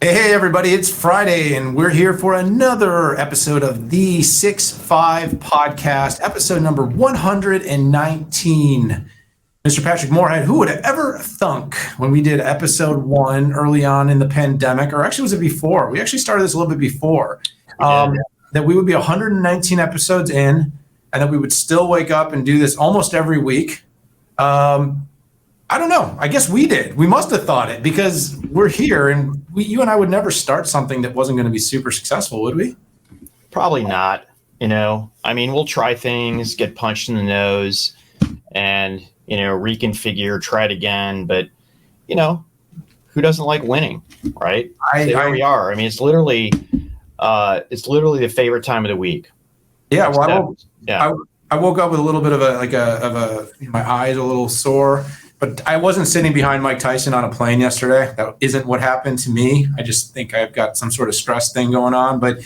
Hey, everybody, it's Friday, and we're here for another episode of the 6-5 podcast, episode number 119. Mr. Patrick Moorhead, who would have ever thunk when we did episode one early on in the pandemic, or actually was it before? We actually started this a little bit before, that we would be 119 episodes in, and that we would still wake up and do this almost every week. I don't know. I guess we did. We must have thought it because we're here, and you and I would never start something that wasn't going to be super successful, would we? Probably not. We'll try things, get punched in the nose, and reconfigure, try it again. But who doesn't like winning, right? Here we are. I mean, it's literally the favorite time of the week. Yeah. Well, I woke up with a little bit of my eyes a little sore. But I wasn't sitting behind Mike Tyson on a plane yesterday. That isn't what happened to me. I just think I've got some sort of stress thing going on. But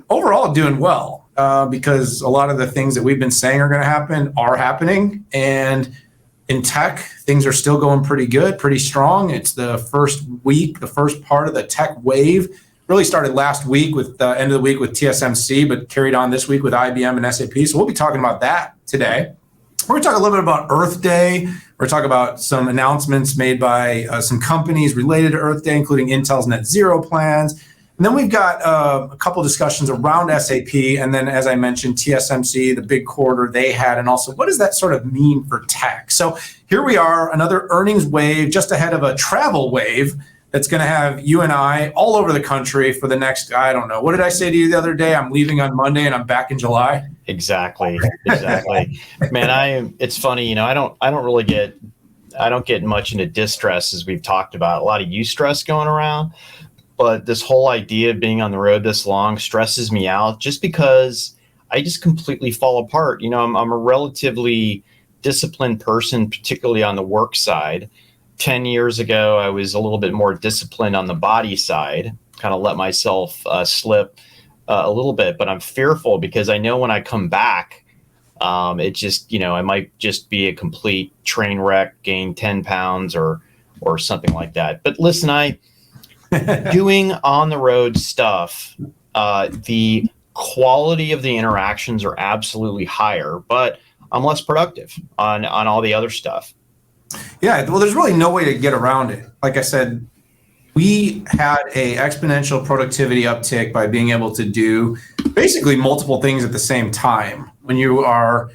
overall, doing well because a lot of the things that we've been saying are going to happen are happening. And in tech, things are still going pretty good, pretty strong. It's the first week, the first part of the tech wave. Really started last week with the end of the week with TSMC, but carried on this week with IBM and SAP. So we'll be talking about that today. We're going to talk a little bit about Earth Day. We're going to talk about some announcements made by some companies related to Earth Day, including Intel's net zero plans. And then we've got a couple discussions around SAP. And then, as I mentioned, TSMC, the big quarter they had, and also what does that sort of mean for tech? So here we are, another earnings wave, just ahead of a travel wave that's going to have you and I all over the country for the next, I don't know. What did I say to you the other day? I'm leaving on Monday and I'm back in July. Exactly. Man, it's funny, I don't get much into distress, as we've talked about. A lot of eustress going around, but this whole idea of being on the road this long stresses me out just because I just completely fall apart. I'm a relatively disciplined person, particularly on the work side. 10 years ago, I was a little bit more disciplined on the body side, kind of let myself slip a little bit, but I'm fearful because I know when I come back, it just, I might just be a complete train wreck, gain 10 pounds or something like that. But listen, doing on the road stuff, the quality of the interactions are absolutely higher, but I'm less productive on all the other stuff. Yeah, well, there's really no way to get around it. Like I said, we had a exponential productivity uptick by being able to do basically multiple things at the same time when you are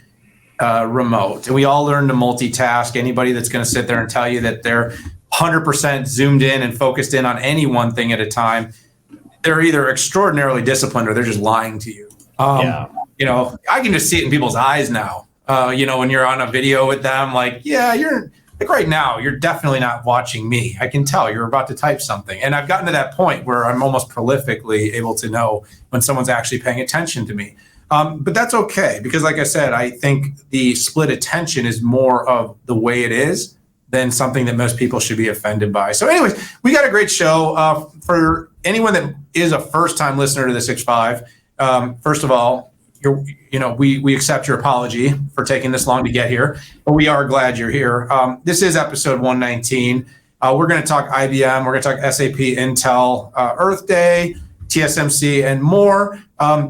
remote. And we all learned to multitask. Anybody that's going to sit there and tell you that they're 100% zoomed in and focused in on any one thing at a time, they're either extraordinarily disciplined or they're just lying to you. I can just see it in people's eyes now. When you're on a video with them, you're like right now, you're definitely not watching me. I can tell you're about to type something. And I've gotten to that point where I'm almost prolifically able to know when someone's actually paying attention to me. But that's okay, because like I said, I think the split attention is more of the way it is than something that most people should be offended by. So anyways, we got a great show. For anyone that is a first-time listener to the 6-5, first of all, we accept your apology for taking this long to get here, but we are glad you're here. This is episode 119. We're going to talk IBM. We're going to talk SAP, Intel, Earth Day, TSMC, and more.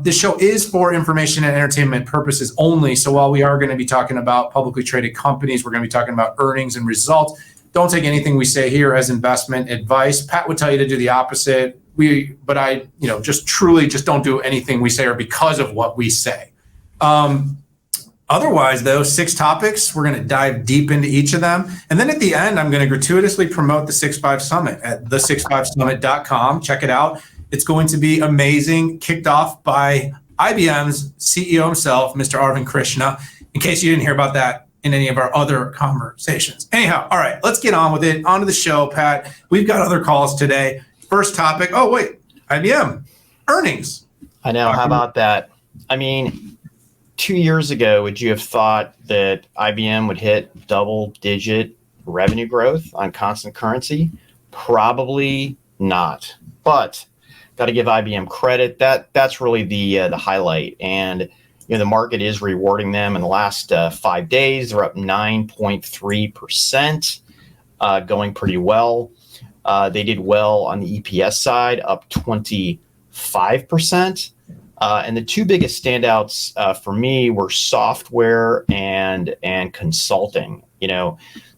This show is for information and entertainment purposes only. So while we are going to be talking about publicly traded companies, we're going to be talking about earnings and results. Don't take anything we say here as investment advice. Pat would tell you to do the opposite. But I just truly don't do anything we say or because of what we say. Otherwise, though, 6 topics, we're going to dive deep into each of them. And then at the end, I'm going to gratuitously promote the 6-5 Summit at the65summit.com. Check it out. It's going to be amazing. Kicked off by IBM's CEO himself, Mr. Arvind Krishna, in case you didn't hear about that in any of our other conversations. Anyhow, all right, let's get on with it. On to the show, Pat. We've got other calls today. First topic. Oh, wait. IBM earnings. I know. How about that? I mean, 2 years ago, would you have thought that IBM would hit double-digit revenue growth on constant currency? Probably not. But got to give IBM credit. That's really the highlight. And the market is rewarding them. In the last 5 days, they're up 9.3%, going pretty well. They did well on the EPS side, up 25%. And the two biggest standouts for me were software and consulting.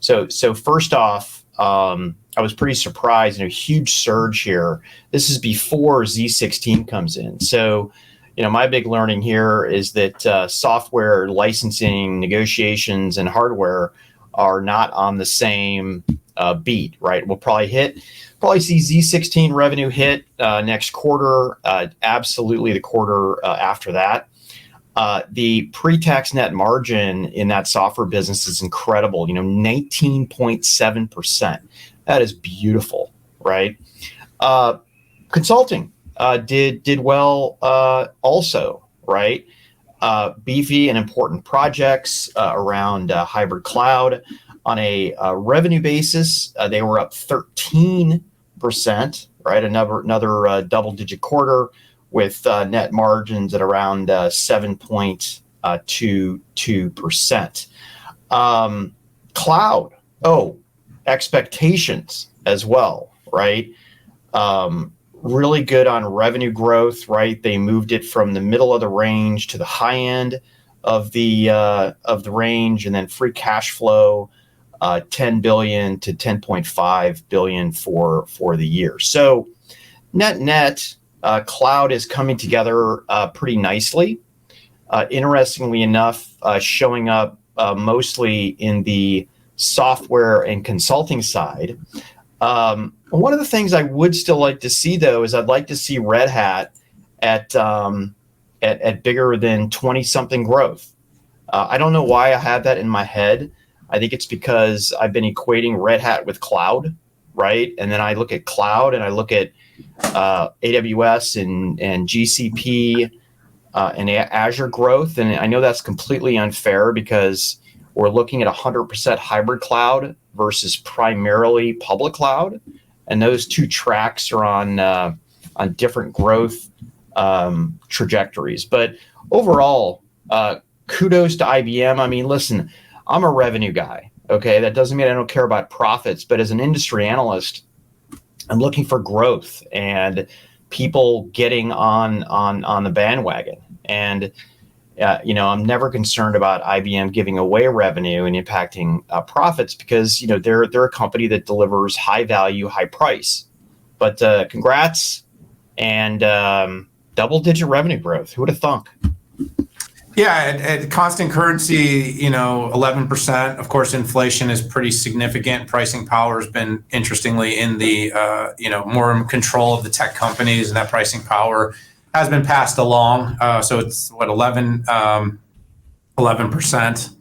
So first off, I was pretty surprised. Huge surge here. This is before Z16 comes in. So, my big learning here is that software licensing negotiations and hardware are not on the same beat, right? We'll probably see Z16 revenue hit next quarter, absolutely the quarter after that. The pre-tax net margin in that software business is incredible, 19.7%. That is beautiful, right? Consulting did well also, right? Beefy and important projects around hybrid cloud. On a revenue basis, they were up 13%, right? Another double-digit quarter with net margins at around 7.22%. Cloud, expectations as well, right? Really good on revenue growth, right? They moved it from the middle of the range to the high end of the range, and then free cash flow, $10 billion to $10.5 billion for the year. So net, cloud is coming together pretty nicely. Interestingly enough, showing up mostly in the software and consulting side. One of the things I would still like to see, though, is I'd like to see Red Hat at bigger than 20-something growth. I don't know why I have that in my head. I think it's because I've been equating Red Hat with cloud, right? And then I look at cloud and I look at AWS and GCP and Azure growth. And I know that's completely unfair because we're looking at 100% hybrid cloud versus primarily public cloud. And those two tracks are on different growth trajectories. But overall, kudos to IBM. I mean, listen, I'm a revenue guy, okay? That doesn't mean I don't care about profits, but as an industry analyst, I'm looking for growth and people getting on the bandwagon. And I'm never concerned about IBM giving away revenue and impacting profits because they're a company that delivers high value, high price. But congrats and double-digit revenue growth. Who would have thunk? Yeah, at constant currency, 11%. Of course, inflation is pretty significant. Pricing power has been, interestingly, in the more in control of the tech companies, and that pricing power has been passed along. So it's 11%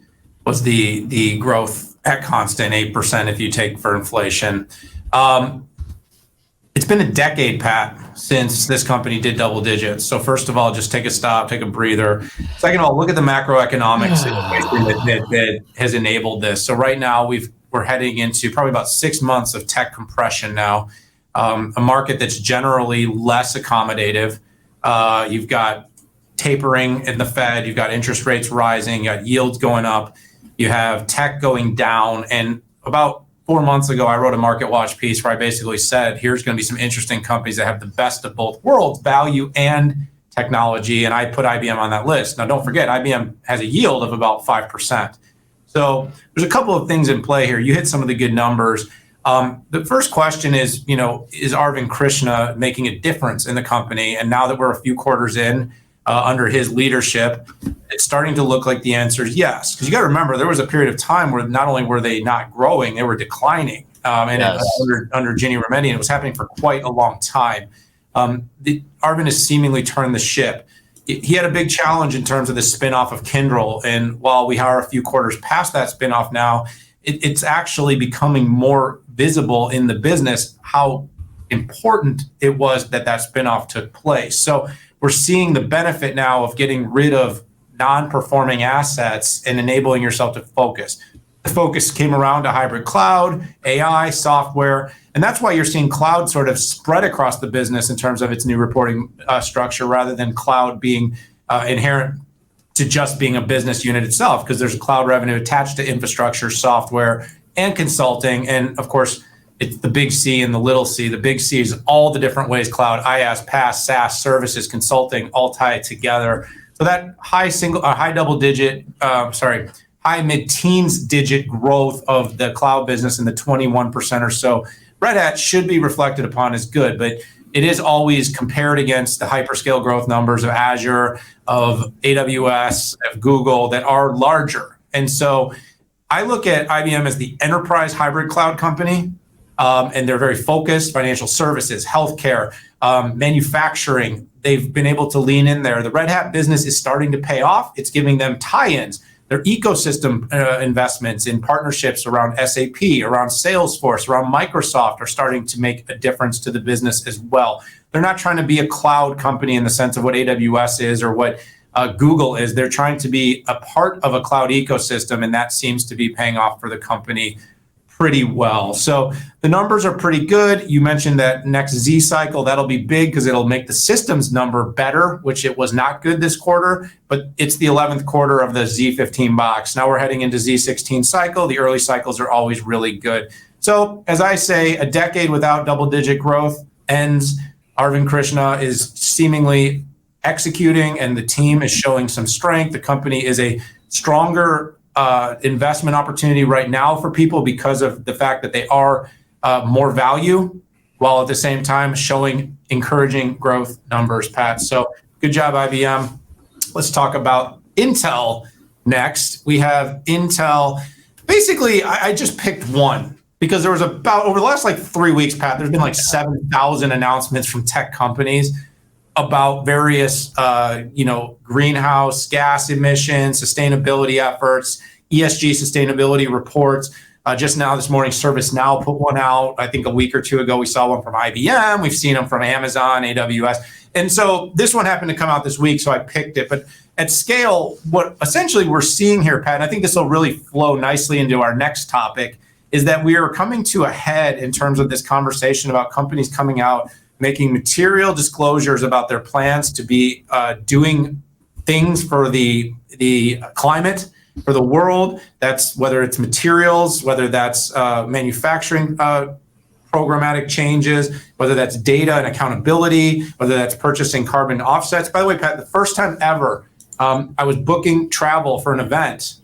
was the growth at constant, 8% if you take for inflation. It's been a decade, Pat, since this company did double digits. So first of all, just take a stop, take a breather. Second of all, look at the macroeconomic situation that has enabled this. So right now we're heading into probably about 6 months of tech compression now, a market that's generally less accommodative. You've got tapering in the Fed, you've got interest rates rising, you got yields going up, you have tech going down. And about 4 months ago, I wrote a Market Watch piece where I basically said, here's going to be some interesting companies that have the best of both worlds, value and technology. And I put IBM on that list. Now, don't forget, IBM has a yield of about 5%. So there's a couple of things in play here. You hit some of the good numbers. The first question is Arvind Krishna making a difference in the company? And now that we're a few quarters in under his leadership, it's starting to look like the answer is yes. Because you got to remember, there was a period of time where not only were they not growing, they were declining. Under Ginny Rometty, and it was happening for quite a long time. Arvind has seemingly turned the ship. He had a big challenge in terms of the spinoff of Kyndryl. And while we are a few quarters past that spinoff now, it's actually becoming more visible in the business how important it was that spinoff took place. So we're seeing the benefit now of getting rid of non-performing assets and enabling yourself to focus. The focus came around to hybrid cloud, AI, software, and that's why you're seeing cloud sort of spread across the business in terms of its new reporting structure, rather than cloud being inherent to just being a business unit itself, because there's a cloud revenue attached to infrastructure, software, and consulting. And of course, it's the big C and the little c. The big C is all the different ways cloud, IaaS, PaaS, SaaS, services, consulting, all tie together. So that high mid-teens digit growth of the cloud business in the 21% or so, Red Hat should be reflected upon as good, but it is always compared against the hyperscale growth numbers of Azure, of AWS, of Google that are larger. And so I look at IBM as the enterprise hybrid cloud company, and they're very focused, financial services, healthcare, manufacturing. They've been able to lean in there. The Red Hat business is starting to pay off. It's giving them tie-ins. Their ecosystem investments in partnerships around SAP, around Salesforce, around Microsoft are starting to make a difference to the business as well. They're not trying to be a cloud company in the sense of what AWS is or what Google is. They're trying to be a part of a cloud ecosystem, and that seems to be paying off for the company pretty well. So the numbers are pretty good. You mentioned that next Z cycle, that'll be big because it'll make the systems number better, which it was not good this quarter, but it's the 11th quarter of the Z15 box. Now we're heading into Z16 cycle. The early cycles are always really good. So as I say, a decade without double-digit growth ends. Arvind Krishna is seemingly executing and the team is showing some strength. The company is a stronger investment opportunity right now for people because of the fact that they are more value while at the same time showing encouraging growth numbers, Pat. So good job, IBM. Let's talk about Intel next. We have Intel. Basically, I just picked one because there was about, over the last 3 weeks, Pat, there's been 7,000 announcements from tech companies about various, greenhouse gas emissions, sustainability efforts, ESG sustainability reports. Just now this morning, ServiceNow put one out. I think a week or two ago, we saw one from IBM. We've seen them from Amazon, AWS. And so this one happened to come out this week, so I picked it. But at scale, what essentially we're seeing here, Pat, and I think this will really flow nicely into our next topic, is that we are coming to a head in terms of this conversation about companies coming out making material disclosures about their plans to be doing things for the climate, for the world. That's whether it's materials, whether that's manufacturing programmatic changes, whether that's data and accountability, whether that's purchasing carbon offsets. By the way, Pat, the first time ever, I was booking travel for an event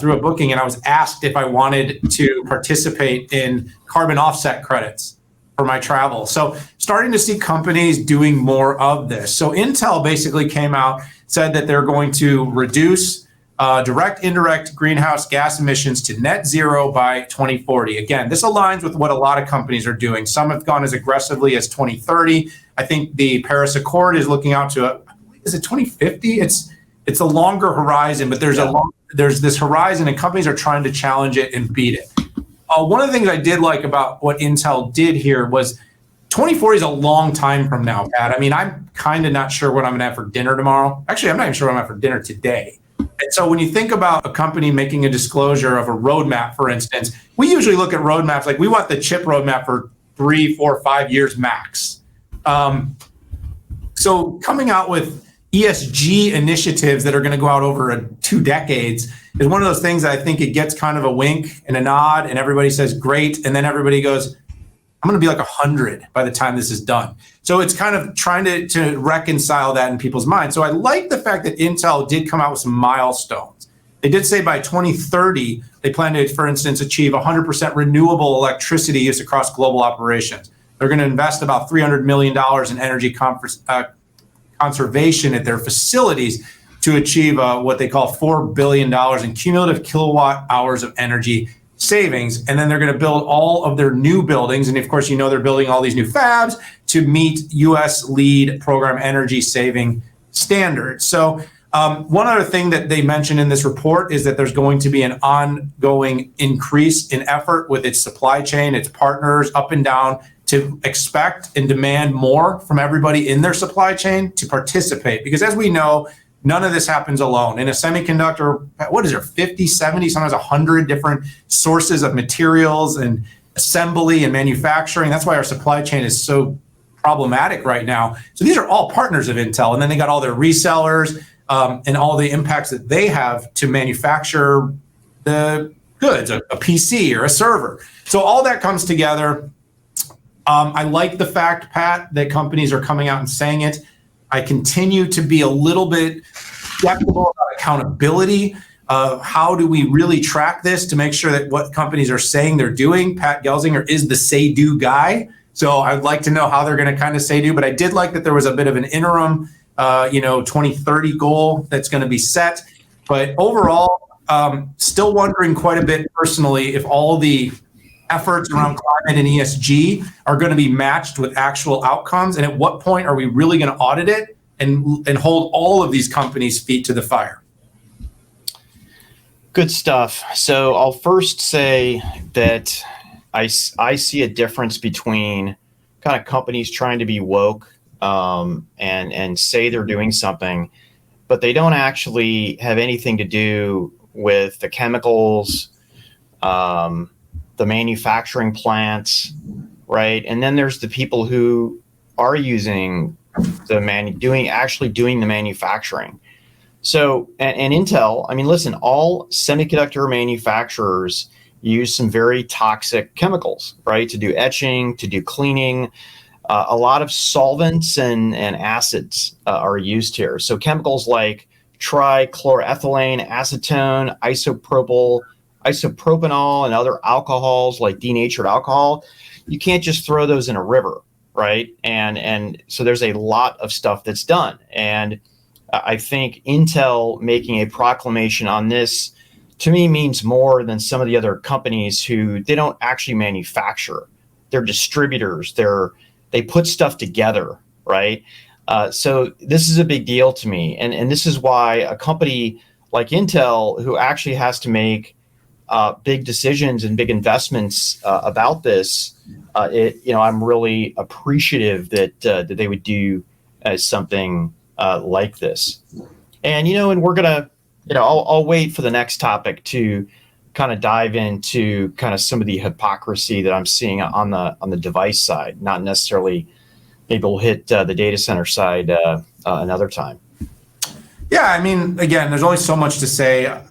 through a booking, and I was asked if I wanted to participate in carbon offset credits for my travel. So starting to see companies doing more of this. So Intel basically came out, said that they're going to reduce direct, indirect greenhouse gas emissions to net zero by 2040. Again, this aligns with what a lot of companies are doing. Some have gone as aggressively as 2030. I think the Paris Accord is looking out to, is it 2050? It's a longer horizon, but there's this horizon and companies are trying to challenge it and beat it. One of the things I did like about what Intel did here was 2040 is a long time from now, Pat. I mean, I'm kind of not sure what I'm going to have for dinner tomorrow. Actually, I'm not even sure what I'm going to have for dinner today. And so when you think about a company making a disclosure of a roadmap, for instance, we usually look at roadmaps like we want the chip roadmap for 3, 4, 5 years max. So coming out with ESG initiatives that are going to go out over 2 decades is one of those things that I think it gets kind of a wink and a nod and everybody says, great. And then everybody goes, I'm going to be 100 by the time this is done. So it's kind of trying to reconcile that in people's minds. So I like the fact that Intel did come out with some milestones. They did say by 2030, they plan to, for instance, achieve 100% renewable electricity use across global operations. They're going to invest about $300 million in energy conservation at their facilities to achieve what they call $4 billion in cumulative kilowatt hours of energy savings. And then they're going to build all of their new buildings. And of course, they're building all these new fabs to meet US LEED program energy saving standards. So one other thing that they mentioned in this report is that there's going to be an ongoing increase in effort with its supply chain, its partners up and down, to expect and demand more from everybody in their supply chain to participate. Because as we know, none of this happens alone. In a semiconductor, what is there, 50, 70, sometimes 100 different sources of materials and assembly and manufacturing. That's why our supply chain is so problematic right now. So these are all partners of Intel. And then they got all their resellers and all the impacts that they have to manufacture the goods, a PC or a server. So all that comes together. I like the fact, Pat, that companies are coming out and saying it. I continue to be a little bit skeptical about accountability. How do we really track this to make sure that what companies are saying they're doing? Pat Gelsinger is the say-do guy. So I'd like to know how they're going to kind of say-do. But I did like that there was a bit of an interim 2030 goal that's going to be set. But overall, still wondering quite a bit personally if all the efforts around climate and ESG are going to be matched with actual outcomes. And at what point are we really going to audit it and hold all of these companies' feet to the fire? Good stuff. So I'll first say that I see a difference between kind of companies trying to be woke and say they're doing something, but they don't actually have anything to do with the chemicals, the manufacturing plants, right? And then there's the people who are using doing the manufacturing. So, and Intel, I mean, listen, all semiconductor manufacturers use some very toxic chemicals, right? To do etching, to do cleaning. A lot of solvents and acids are used here. So chemicals like trichloroethylene, acetone, isopropanol, and other alcohols like denatured alcohol, you can't just throw those in a river, right? And so there's a lot of stuff that's done. And I think Intel making a proclamation on this, to me, means more than some of the other companies who they don't actually manufacture. They're distributors. They put stuff together, right? So this is a big deal to me. And this is why a company like Intel, who actually has to make big decisions and big investments about this, I'm really appreciative that they would do something like this. And, and we're going to, I'll wait for the next topic to kind of dive into kind of some of the hypocrisy that I'm seeing on the device side, not necessarily. Maybe we'll hit the data center side another time. Yeah, I mean, again, there's only so much to say.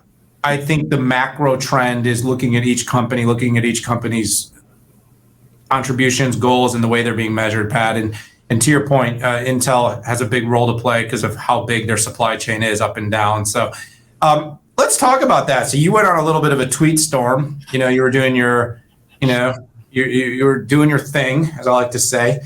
I think the macro trend is looking at each company's contributions, goals, and the way they're being measured, Pat. And to your point, Intel has a big role to play because of how big their supply chain is up and down. So let's talk about that. So you went on a little bit of a tweet storm. You were doing your, you were doing your thing, as I like to say.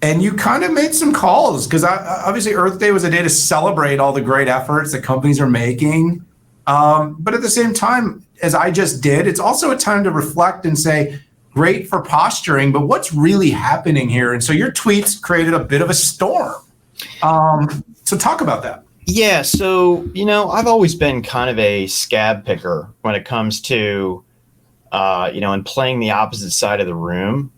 And you kind of made some calls because obviously Earth Day was a day to celebrate all the great efforts that companies are making. But at the same time, as I just did, it's also a time to reflect and say, great for posturing, but what's really happening here? And so your tweets created a bit of a storm. So talk about that. Yeah. So, I've always been kind of a scab picker when it comes to, and playing the opposite side of the room.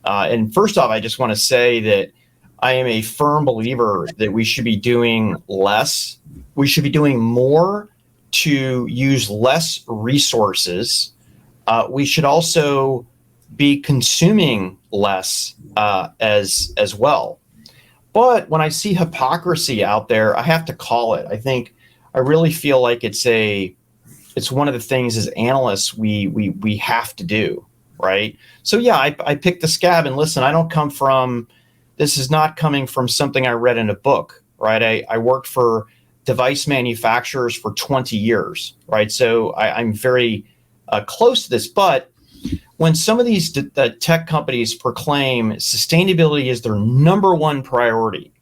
And first off, I just want to say that I am a firm believer that we should be doing less. We should be doing more to use less resources. We should also be consuming less as well. But when I see hypocrisy out there, I have to call it. I really feel like it's one of the things as analysts we have to do. Right. So, yeah, I picked the scab, and listen, this is not coming from something I read in a book. Right. I worked for device manufacturers for 20 years. Right. So I'm very close to this. But when some of these tech companies proclaim sustainability is their number one priority,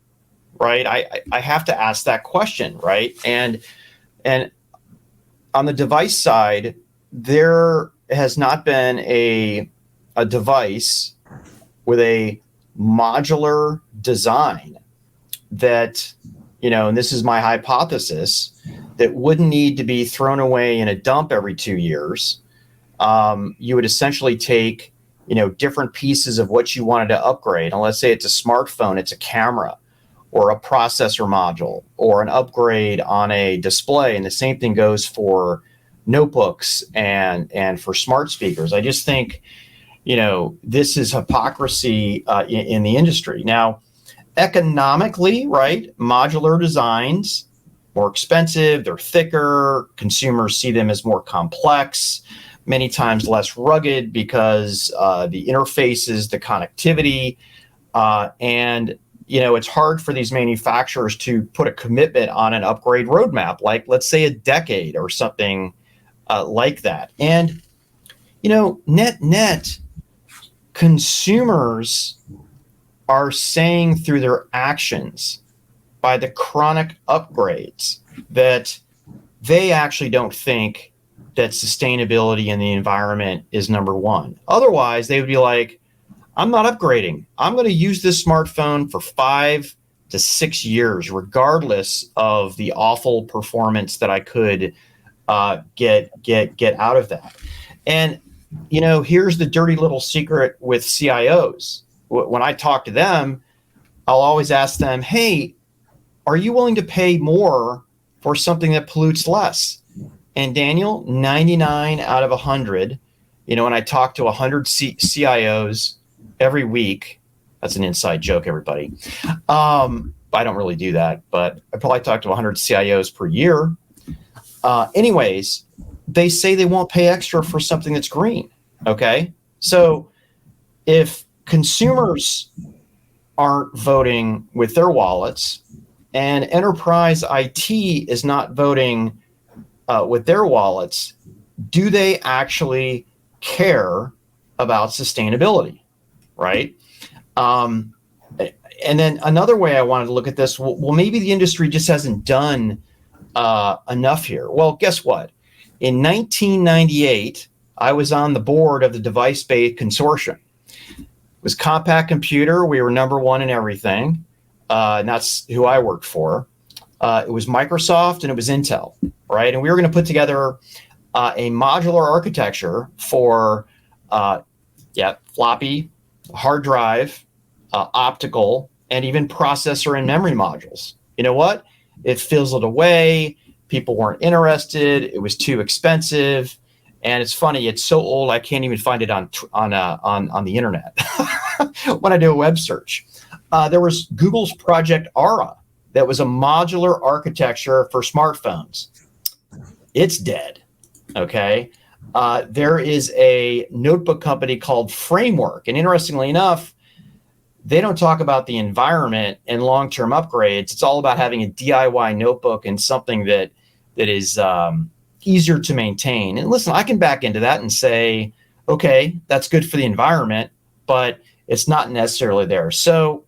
right, I have to ask that question. Right. And on the device side, there has not been a device with a modular design that, and this is my hypothesis, that wouldn't need to be thrown away in a dump every 2 years. You would essentially take, different pieces of what you wanted to upgrade. And let's say it's a smartphone, it's a camera or a processor module or an upgrade on a display. And the same thing goes for notebooks and for smart speakers. I just think, this is hypocrisy in the industry. Now, economically, right, modular designs more expensive, they're thicker, consumers see them as more complex, many times less rugged because the interfaces, the connectivity, and it's hard for these manufacturers to put a commitment on an upgrade roadmap, like let's say a decade or something like that. And net consumers are saying through their actions by the chronic upgrades that they actually don't think that sustainability in the environment is number one. Otherwise, they would be like, I'm not upgrading. I'm going to use this smartphone for 5 to 6 years, regardless of the awful performance that I could get out of that. And here's the dirty little secret with CIOs. When I talk to them, I'll always ask them, hey, are you willing to pay more for something that pollutes less? And Daniel, 99 out of 100, when I talk to 100 CIOs every week, that's an inside joke, everybody. I don't really do that, but I probably talk to 100 CIOs per year. Anyways, they say they won't pay extra for something that's green. Okay. So if consumers aren't voting with their wallets and enterprise IT is not voting with their wallets, do they actually care about sustainability? Right. And then another way I wanted to look at this, well, maybe the industry just hasn't done enough here. Well, guess what? In 1998, I was on the board of the device-based consortium. It was Compact Computer. We were number one in everything. And that's who I worked for. It was Microsoft and it was Intel, right? And we were going to put together a modular architecture for floppy, hard drive, optical, and even processor and memory modules. You know what? It fizzled away. People weren't interested. It was too expensive. And it's funny. It's so old I can't even find it on the internet when I do a web search. There was Google's Project Aura that was a modular architecture for smartphones. It's dead. Okay. There is a notebook company called Framework, and interestingly enough, they don't talk about the environment and long-term upgrades. It's all about having a DIY notebook and something that is easier to maintain. And listen, I can back into that and say, okay, that's good for the environment, but it's not necessarily there. So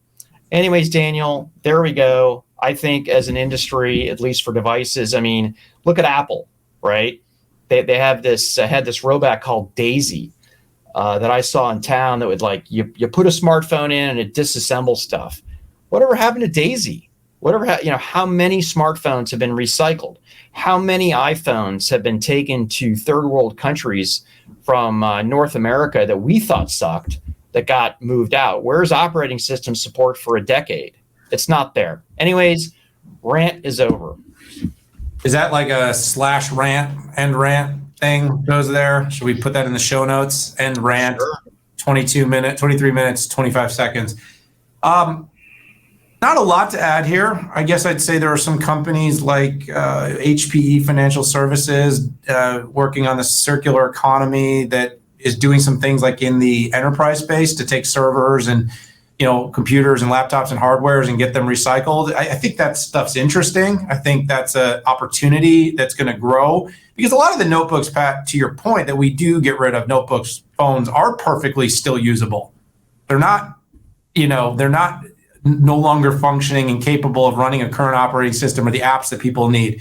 anyways, Daniel, there we go. I think as an industry, at least for devices, I mean, look at Apple, right? They have this had this robot called Daisy that I saw in town that would you put a smartphone in and it disassembles stuff. Whatever happened to Daisy? How many smartphones have been recycled? How many iPhones have been taken to third world countries from North America that we thought sucked that got moved out? Where's operating system support for a decade? It's not there. Anyways, rant is over. Is that like a end rant thing goes there? Should we put that in the show notes? End rant, sure. 23 minutes, 25 seconds. Not a lot to add here. I guess I'd say there are some companies like HPE Financial Services working on the circular economy that is doing some things like in the enterprise space to take servers and computers and laptops and hardwares and get them recycled. I think that stuff's interesting. I think that's an opportunity that's going to grow because a lot of the notebooks, Pat, to your point, that we do get rid of notebooks, phones are perfectly still usable. They're not, no longer functioning and capable of running a current operating system or the apps that people need.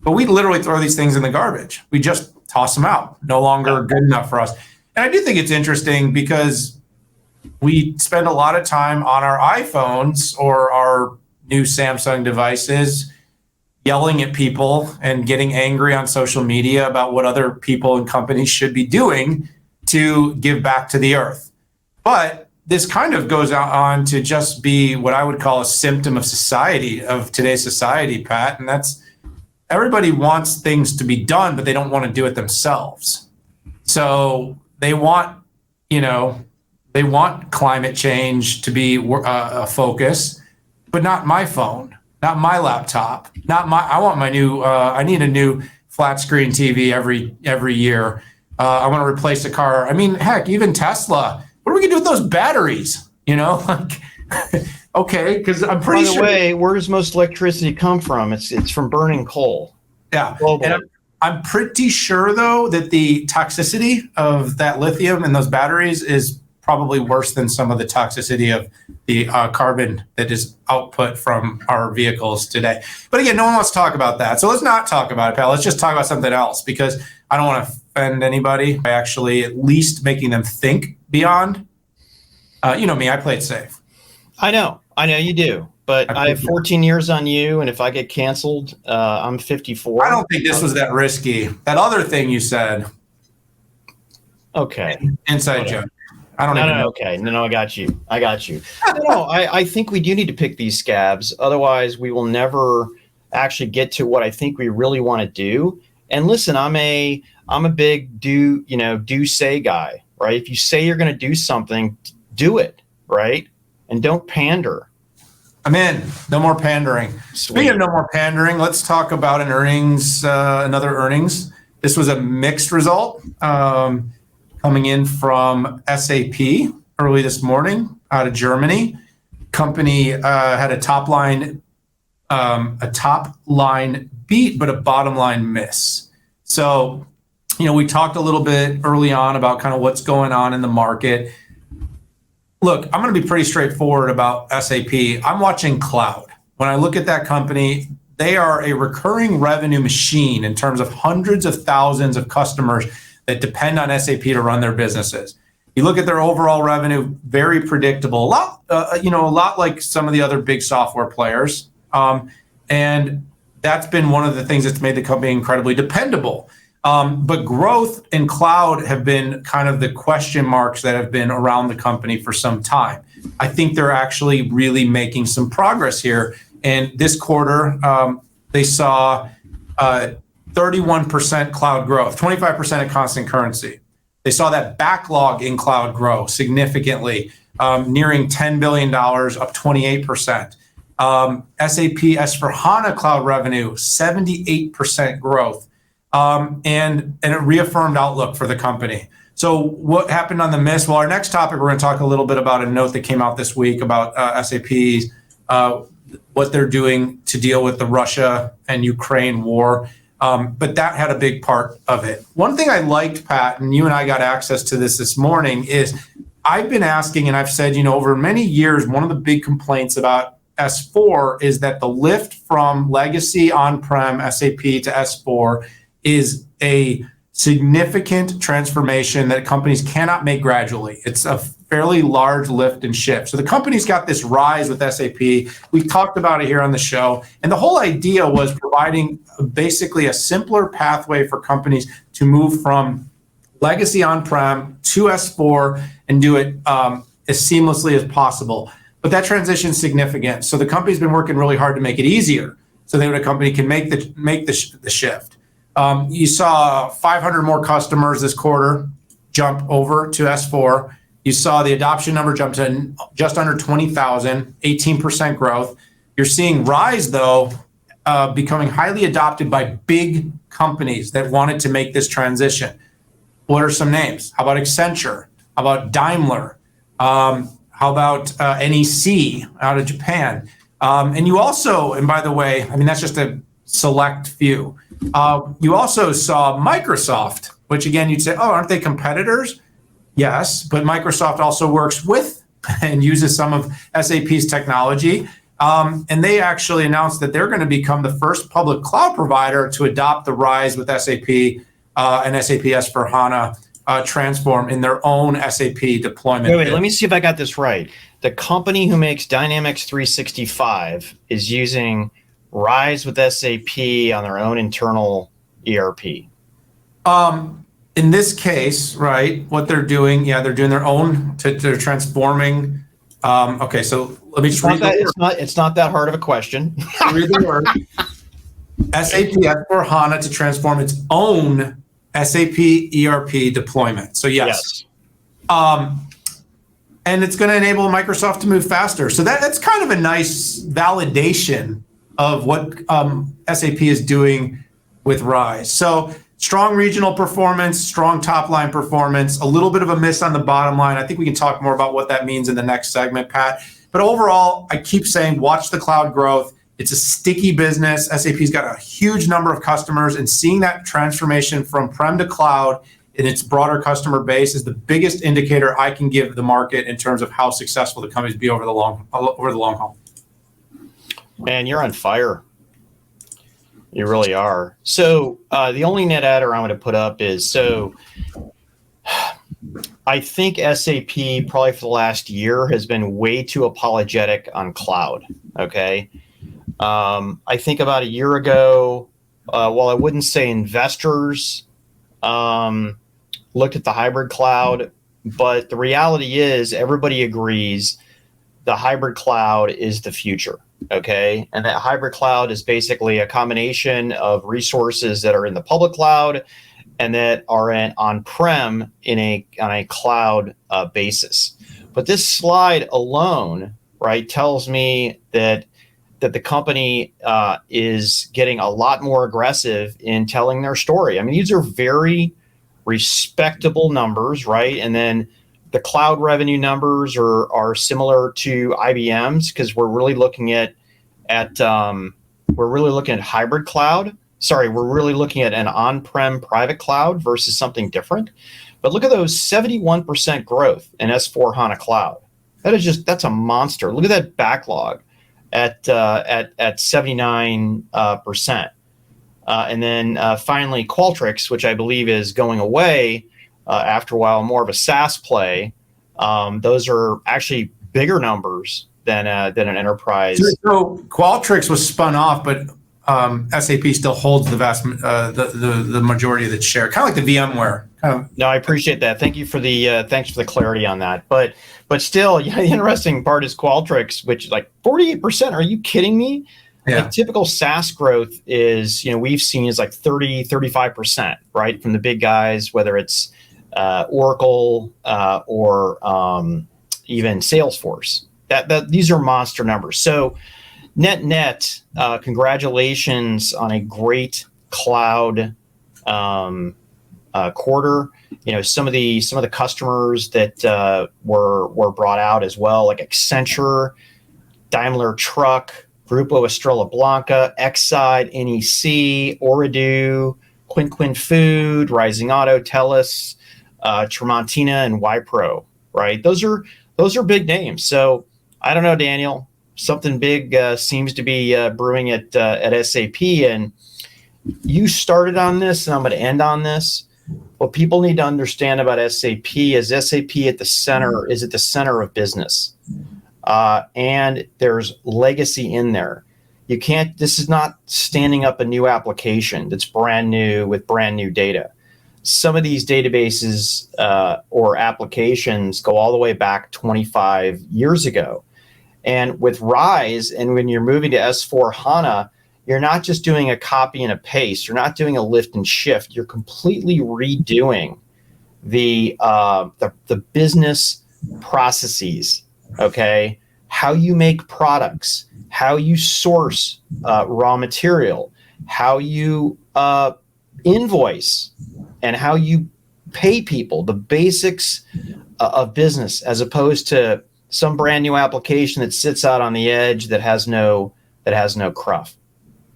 But we literally throw these things in the garbage. We just toss them out. No longer good enough for us. And I do think it's interesting because we spend a lot of time on our iPhones or our new Samsung devices yelling at people and getting angry on social media about what other people and companies should be doing to give back to the earth. But this kind of goes on to just be what I would call a symptom of society, of today's society, Pat. And that's everybody wants things to be done, but they don't want to do it themselves. So they want, climate change to be a focus, but not my phone, not my laptop, I want my new, I need a new flat screen TV every year. I want to replace the car. I mean, heck, even Tesla, what are we gonna do with those batteries? Like, okay, because I'm pretty sure. By the way, where does most electricity come from? It's from burning coal. Yeah. Globally. And I'm pretty sure, though, that the toxicity of that lithium and those batteries is probably worse than some of the toxicity of the carbon that is output from our vehicles today. But again, no one wants to talk about that. So let's not talk about it, pal. Let's just talk about something else, because I don't want to offend anybody by actually at least making them think beyond. You know me, I play it safe. I know you do. But I have 14 years on you, and if I get canceled, I'm 54. I don't think this was that risky. That other thing you said. Okay. Inside joke. I don't even know. Okay. No, I got you. I think we do need to pick these scabs. Otherwise, we will never actually get to what I think we really want to do. And listen, I'm a big do say guy, right? If you say you're going to do something, do it, right? And don't pander. I'm in. No more pandering. Sweet. Speaking of no more pandering, let's talk about another earnings. This was a mixed result coming in from SAP early this morning out of Germany. Company had a top line beat, but a bottom line miss. So, we talked a little bit early on about kind of what's going on in the market. Look, I'm going to be pretty straightforward about SAP. I'm watching cloud. When I look at that company, they are a recurring revenue machine in terms of hundreds of thousands of customers that depend on SAP to run their businesses. You look at their overall revenue, very predictable, a lot like some of the other big software players. And that's been one of the things that's made the company incredibly dependable. But growth and cloud have been kind of the question marks that have been around the company for some time. I think they're actually really making some progress here. And this quarter, they saw 31% cloud growth, 25% at constant currency. They saw that backlog in cloud grow significantly, nearing $10 billion, up 28%. SAP S/4HANA cloud revenue, 78% growth. And a reaffirmed outlook for the company. So what happened on the miss? Well, our next topic, we're going to talk a little bit about a note that came out this week about SAP's, what they're doing to deal with the Russia and Ukraine war. But that had a big part of it. One thing I liked, Pat, and you and I got access to this morning, is I've been asking, and I've said, over many years, one of the big complaints about S4 is that the lift from legacy on-prem SAP to S4 is a significant transformation that companies cannot make gradually. It's a fairly large lift and shift. So the company's got this rise with SAP. We've talked about it here on the show. And the whole idea was providing basically a simpler pathway for companies to move from legacy on-prem to S4 and do it as seamlessly as possible. But that transition is significant. So the company's been working really hard to make it easier so that a company can make the shift. You saw 500 more customers this quarter jump over to S4. You saw the adoption number jump to just under 20,000, 18% growth. You're seeing Rise, though, becoming highly adopted by big companies that wanted to make this transition. What are some names? How about Accenture? How about Daimler? How about NEC out of Japan? And you also, and by the way, that's just a select few. You also saw Microsoft, which again, you'd say, oh, aren't they competitors? Yes, but Microsoft also works with and uses some of SAP's technology. And they actually announced that they're going to become the first public cloud provider to adopt the Rise with SAP and SAP S/4HANA transform in their own SAP deployment. Wait, let me see if I got this right. The company who makes Dynamics 365 is using Rise with SAP on their own internal ERP. In this case, right, what they're doing, they're doing their own, they're transforming. Okay, so let me just read the word. It's not that hard of a question. Read the word. SAP S/4HANA to transform its own SAP ERP deployment. So yes. And it's going to enable Microsoft to move faster. So that's kind of a nice validation of what SAP is doing with Rise. So strong regional performance, strong top line performance, a little bit of a miss on the bottom line. I think we can talk more about what that means in the next segment, Pat. But overall, I keep saying, watch the cloud growth. It's a sticky business. SAP's got a huge number of customers, and seeing that transformation from prem to cloud in its broader customer base is the biggest indicator I can give the market in terms of how successful the companies be over the long haul. Man, you're on fire. You really are. So the only net adder I'm going to put up is, so I think SAP probably for the last year has been way too apologetic on cloud. Okay. I think about a year ago, while I wouldn't say investors looked at the hybrid cloud, but the reality is everybody agrees the hybrid cloud is the future. Okay. And that hybrid cloud is basically a combination of resources that are in the public cloud and that are on-prem on a cloud basis. But this slide alone, right, tells me that the company is getting a lot more aggressive in telling their story. I mean, these are very respectable numbers, right? And then the cloud revenue numbers are similar to IBM's, because we're really looking at hybrid cloud. Sorry, we're really looking at an on-prem private cloud versus something different. But look at those 71% growth in S/4HANA Cloud. That's a monster. Look at that backlog at 79%. And then finally, Qualtrics, which I believe is going away after a while, more of a SaaS play. Those are actually bigger numbers than an enterprise. So Qualtrics was spun off, but SAP still holds the the majority of the share, kind of like the VMware. No, I appreciate that. Thank you for the thanks for the clarity on that. But still, yeah, the interesting part is Qualtrics, which is like 48%. Are you kidding me? Yeah. Like typical SaaS growth is, we've seen is like 30, 35%, right? From the big guys, whether it's Oracle or even Salesforce. These are monster numbers. So net, congratulations on a great cloud quarter. Some of the customers that were brought out as well, like Accenture, Daimler Truck, Grupo Estrella Blanca, Exide, NEC, Ooredoo, Quin Food, Rising Auto, TELUS, Tremontina, and Wipro. Right? Those are big names. So I don't know, Daniel. Something big seems to be brewing at SAP, and you started on this, and I'm going to end on this. What people need to understand about SAP is SAP is at the center of business, and there's legacy in there. This is not standing up a new application that's brand new with brand new data. Some of these databases or applications go all the way back 25 years ago. And with Rise, and when you're moving to S/4HANA, you're not just doing a copy and a paste. You're not doing a lift and shift. You're completely redoing the business processes. Okay, how you make products, how you source raw material, how you invoice, and how you pay people. The basics of business, as opposed to some brand new application that sits out on the edge that has no cruff.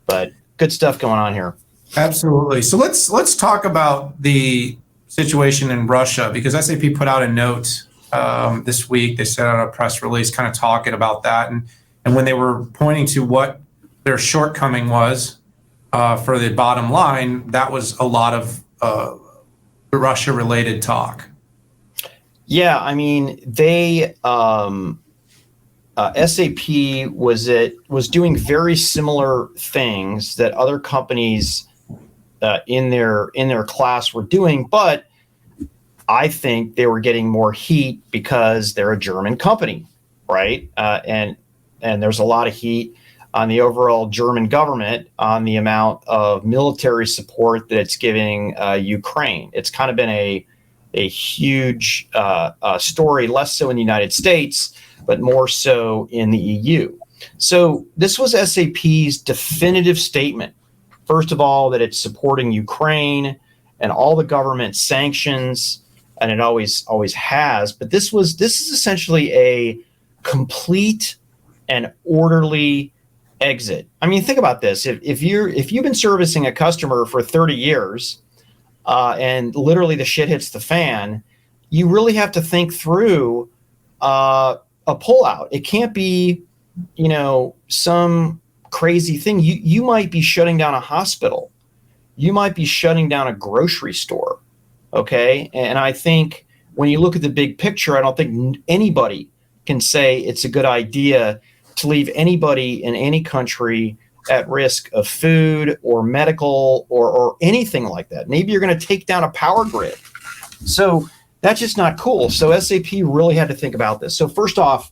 But good stuff going on here. Absolutely. So let's talk about the situation in Russia, because SAP put out a note this week. They sent out a press release kind of talking about that, and when they were pointing to what their shortcoming was for the bottom line, that was a lot of Russia-related talk. Yeah, I mean, they SAP was doing very similar things that other companies in their class were doing, but I think they were getting more heat because they're a German company, right? And there's a lot of heat on the overall German government on the amount of military support that it's giving Ukraine. It's kind of been a huge story, less so in the United States, but more so in the EU. So this was SAP's definitive statement. First of all, that it's supporting Ukraine and all the government sanctions, and it always has. But this is essentially a complete and orderly exit. I mean, think about this. If you've been servicing a customer for 30 years, and literally the shit hits the fan, you really have to think through a pullout. It can't be, some crazy thing. You might be shutting down a hospital. You might be shutting down a grocery store. Okay. And I think when you look at the big picture, I don't think anybody can say it's a good idea to leave anybody in any country at risk of food or medical or anything like that. Maybe you're going to take down a power grid. So that's just not cool. So SAP really had to think about this. So first off,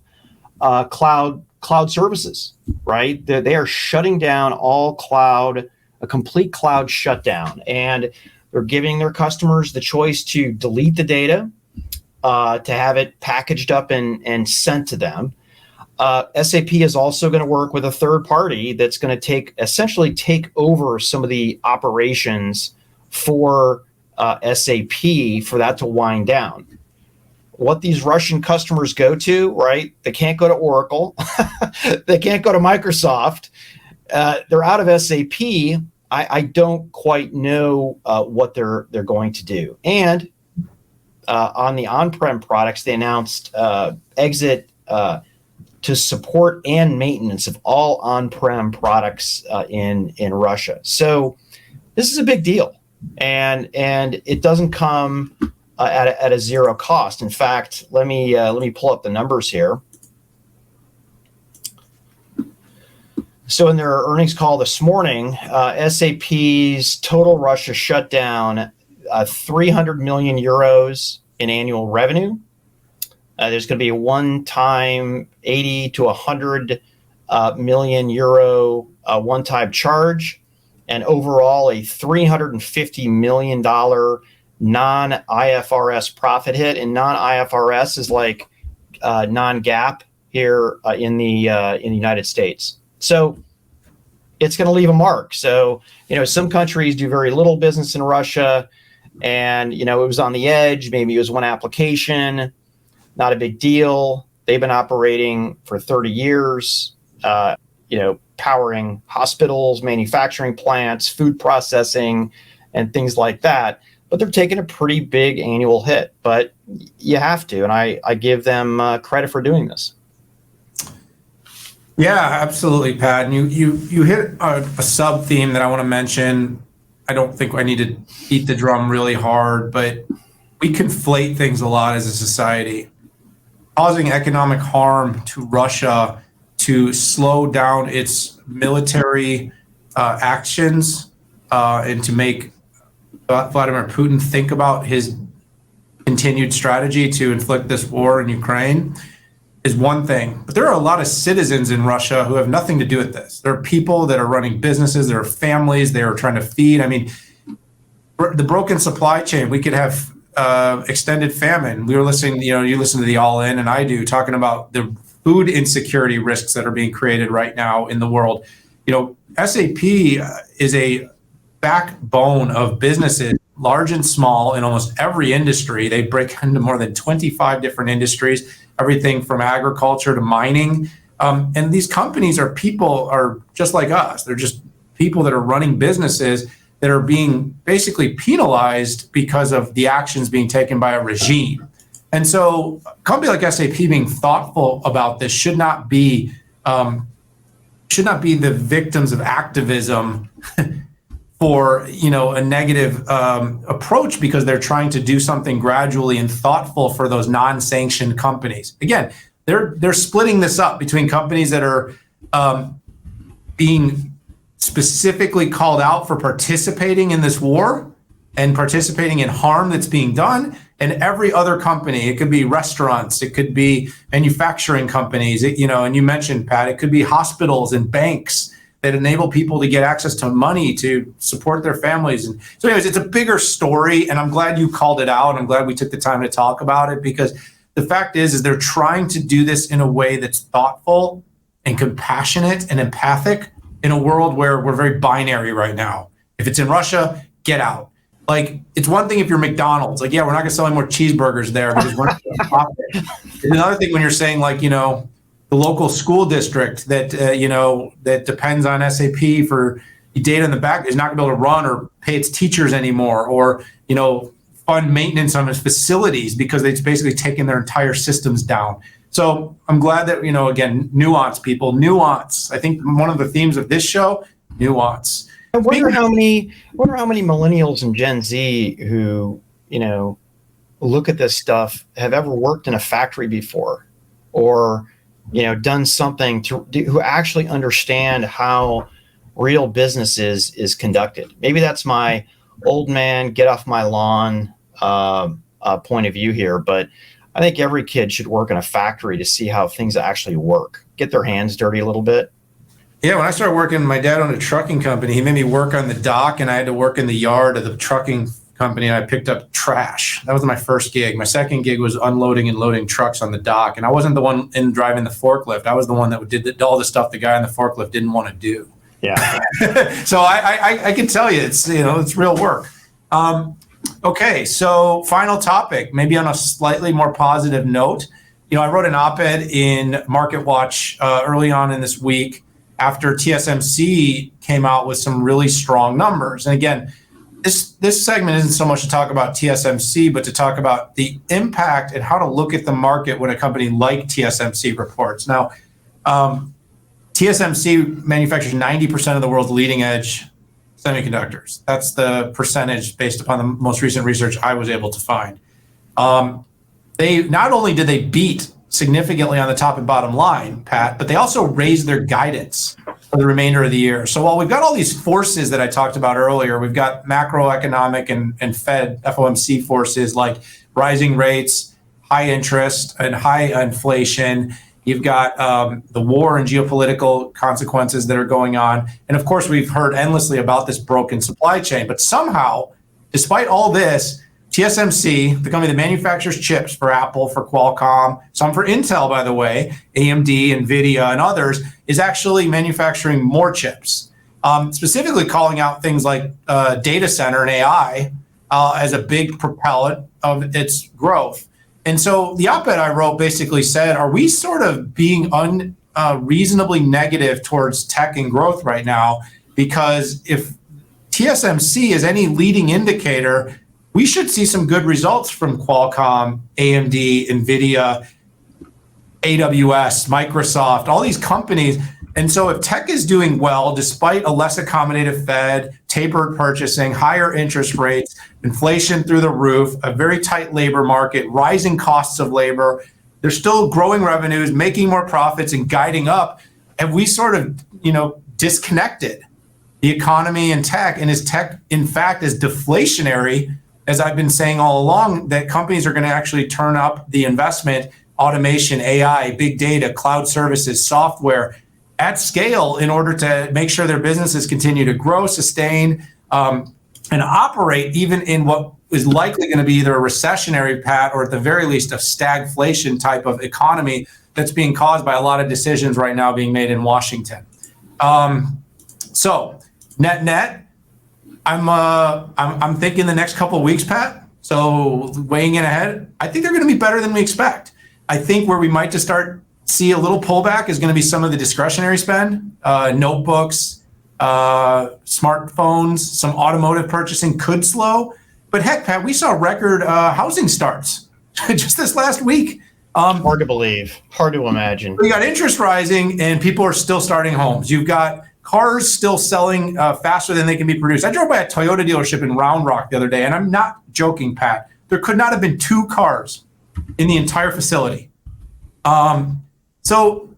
cloud services, right? They are shutting down all cloud, a complete cloud shutdown. And they're giving their customers the choice to delete the data, to have it packaged up and sent to them. SAP is also going to work with a third party that's going to essentially take over some of the operations for SAP for that to wind down. What these Russian customers go to, right? They can't go to Oracle. They can't go to Microsoft. They're out of SAP. I don't quite know what they're going to do. And on the on-prem products, they announced exit to support and maintenance of all on-prem products in Russia. So this is a big deal, and it doesn't come at a zero cost. In fact, let me pull up the numbers here. So in their earnings call this morning, SAP's total Russia shutdown, 300 million euros in annual revenue. There's going to be a one-time 80 to 100 million euro one-time charge, and overall a $350 million non-IFRS profit hit. And non-IFRS is like non-GAAP here in the United States. So it's going to leave a mark. So, some countries do very little business in Russia, and, it was on the edge. Maybe it was one application, not a big deal. They've been operating for 30 years, powering hospitals, manufacturing plants, food processing, and things like that. But they're taking a pretty big annual hit. But you have to, and I give them credit for doing this. Yeah, absolutely, Pat. And you hit a sub theme that I want to mention. I don't think I need to beat the drum really hard, but we conflate things a lot as a society. Causing economic harm to Russia to slow down its military actions and to make Vladimir Putin think about his continued strategy to inflict this war in Ukraine is one thing. But there are a lot of citizens in Russia who have nothing to do with this. There are people that are running businesses, there are families they are trying to feed. I mean, the broken supply chain, we could have extended famine. We were listening, you listen to the All In, and I do, talking about the food insecurity risks that are being created right now in the world. SAP is a backbone of businesses, large and small, in almost every industry. They break into more than 25 different industries, everything from agriculture to mining. And these companies are just like us. They're just people that are running businesses that are being basically penalized because of the actions being taken by a regime. And so a company like SAP being thoughtful about this should not be the victims of activism for a negative approach, because they're trying to do something gradually and thoughtful for those non-sanctioned companies. Again, they're splitting this up between companies that are being specifically called out for participating in this war and participating in harm that's being done, and every other company. It could be restaurants, it could be manufacturing companies, and you mentioned, Pat, it could be hospitals and banks that enable people to get access to money to support their families. And so anyways, it's a bigger story, and I'm glad you called it out. I'm glad we took the time to talk about it, because the fact is they're trying to do this in a way that's thoughtful and compassionate and empathic in a world where we're very binary right now. If it's in Russia, get out. Like, it's one thing if you're McDonald's, like, yeah, we're not going to sell any more cheeseburgers there because we're not going to profit. It's another thing when you're saying, like, you know, the local school district that, you know, that depends on SAP for data in the back is not going to be able to run or pay its teachers anymore, or, you know, fund maintenance on its facilities because it's basically taken their entire systems down. So I'm glad that, you know, again, nuance, people, nuance. I think one of the themes of this show, nuance. I wonder how many millennials and Gen Z who, you know, look at this stuff have ever worked in a factory before, or, you know, done something who actually understand how real business is conducted. Maybe that's my old man, get off my lawn point of view here, but I think every kid should work in a factory to see how things actually work, get their hands dirty a little bit. Yeah, when I started working, my dad owned a trucking company. He made me work on the dock, and I had to work in the yard of the trucking company, and I picked up trash. That was my first gig. My second gig was unloading and loading trucks on the dock, and I wasn't the one in driving the forklift. I was the one that did all the stuff the guy on the forklift didn't want to do. Yeah. So I can tell you, it's, you know, it's real work. Okay, so final topic, maybe on a slightly more positive note. You know, I wrote an op-ed in Market Watch early on in this week after TSMC came out with some really strong numbers. And again, this segment isn't so much to talk about TSMC, but to talk about the impact and how to look at the market when a company like TSMC reports. Now, TSMC manufactures 90% of the world's leading edge semiconductors. That's the percentage based upon the most recent research I was able to find. They not only did they beat significantly on the top and bottom line, Pat, but they also raised their guidance for the remainder of the year. So while we've got all these forces that I talked about earlier, we've got macroeconomic and Fed FOMC forces like rising rates, high interest, and high inflation. You've got the war and geopolitical consequences that are going on. And of course, we've heard endlessly about this broken supply chain. But somehow, despite all this, TSMC, the company that manufactures chips for Apple, for Qualcomm, some for Intel, by the way, AMD, NVIDIA, and others, is actually manufacturing more chips, specifically calling out things like data center and AI as a big propellant of its growth. And so the op-ed I wrote basically said, are we sort of being unreasonably negative towards tech and growth right now? Because if TSMC is any leading indicator, we should see some good results from Qualcomm, AMD, NVIDIA, AWS, Microsoft, all these companies. And so if tech is doing well, despite a less accommodative Fed, tapered purchasing, higher interest rates, inflation through the roof, a very tight labor market, rising costs of labor, they're still growing revenues, making more profits, and guiding up. And we sort of, you know, disconnected the economy and tech. And is tech, in fact, as deflationary as I've been saying all along, that companies are going to actually turn up the investment, automation, AI, big data, cloud services, software at scale in order to make sure their businesses continue to grow, sustain, and operate even in what is likely going to be either a recessionary, Pat, or at the very least a stagflation type of economy that's being caused by a lot of decisions right now being made in Washington. So net, I'm thinking the next couple of weeks, Pat. So weighing in ahead, I think they're going to be better than we expect. I think where we might just start see a little pullback is going to be some of the discretionary spend, notebooks, smartphones, some automotive purchasing could slow. But heck, Pat, we saw record housing starts just this last week. Hard to believe, hard to imagine. You got interest rising and people are still starting homes. You've got cars still selling faster than they can be produced. I drove by a Toyota dealership in Round Rock the other day, and I'm not joking, Pat. There could not have been 2 cars in the entire facility. So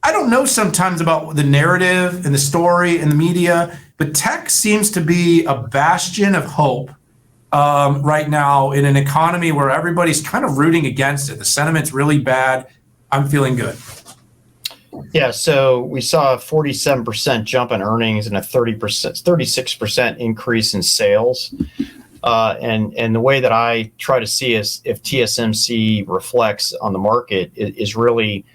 I don't know sometimes about the narrative and the story and the media, but tech seems to be a bastion of hope right now in an economy where everybody's kind of rooting against it. The sentiment's really bad. I'm feeling good. Yeah, so we saw a 47% jump in earnings and a 36% increase in sales. And the way that I try to see is if TSMC reflects on the market is really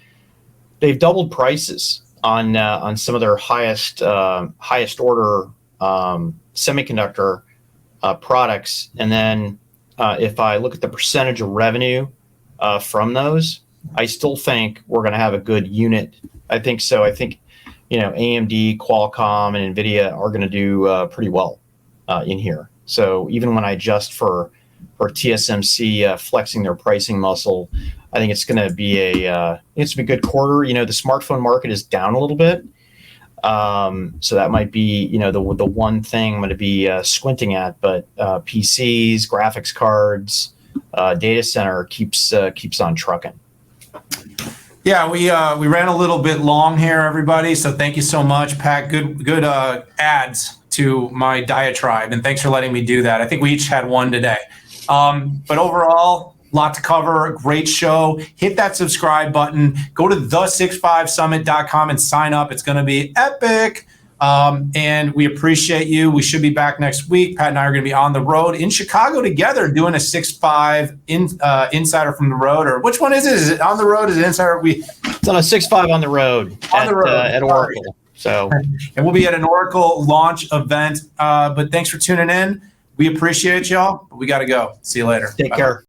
they've doubled prices on some of their highest order semiconductor products, and then if I look at the percentage of revenue from those, I still think we're going to have a good unit. I think so. I think AMD, Qualcomm, and NVIDIA are going to do pretty well in here. So even when I adjust for TSMC flexing their pricing muscle, I think it's going to be a good quarter. The smartphone market is down a little bit, so that might be the one thing I'm going to be squinting at. But PCs, graphics cards, data center keeps on trucking. Yeah, we ran a little bit long here, everybody. So thank you so much, Pat. Good ads to my diatribe, and thanks for letting me do that. I think we each had one today. But overall, lot to cover. Great show. Hit that subscribe button. Go to the65summit.com and sign up. It's going to be epic. And we appreciate you. We should be back next week. Pat and I are going to be on the road in Chicago together doing a 6.5 Insider from the road. Or which one is it? Is it on the road? Is it Insider? It's on a 6.5 on the road at Oracle. So, and we'll be at an Oracle launch event. But thanks for tuning in. We appreciate y'all. But we got to go. See you later. Take care.